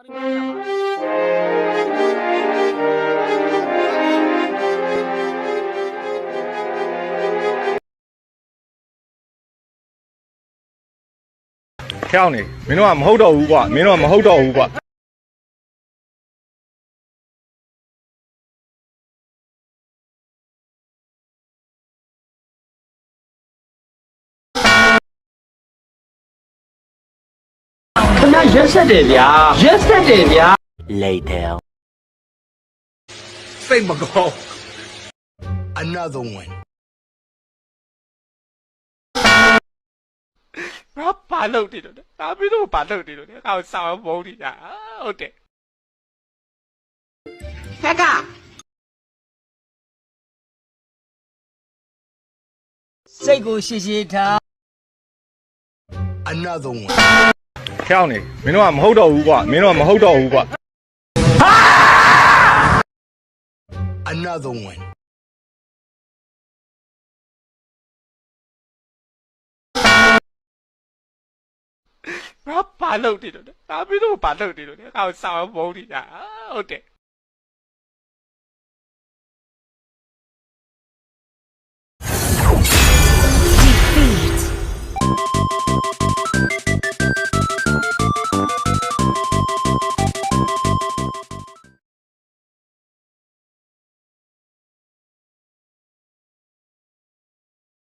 跳你，没弄啊，没好到五挂，没弄啊，没好到五挂。那ရက်ဆက်တယ်ဗျာရက်ဆက်တယ်ဗျာ Later. စိတ်မကောင်း Another one. ငါဘာလုပ်နေလို့လဲဒါပြီးတော့ဘာလုပ်နေလို့လဲငါ့ကိုစောင်းမုန်းနေကြဟုတ်တယ် ဟက်ကစိတ်ကိုရှည်ရှည်ထား Another one. 跳你，没弄啊，没好到五挂，没弄啊，没好到五挂。 Another one. ငါဘာလုပ်နေလို့လဲဒါပြီးတော့ဘာလုပ်နေလို့လဲငါ့ကိုစောင်းမုန်းနေကြဟုတ်တယ်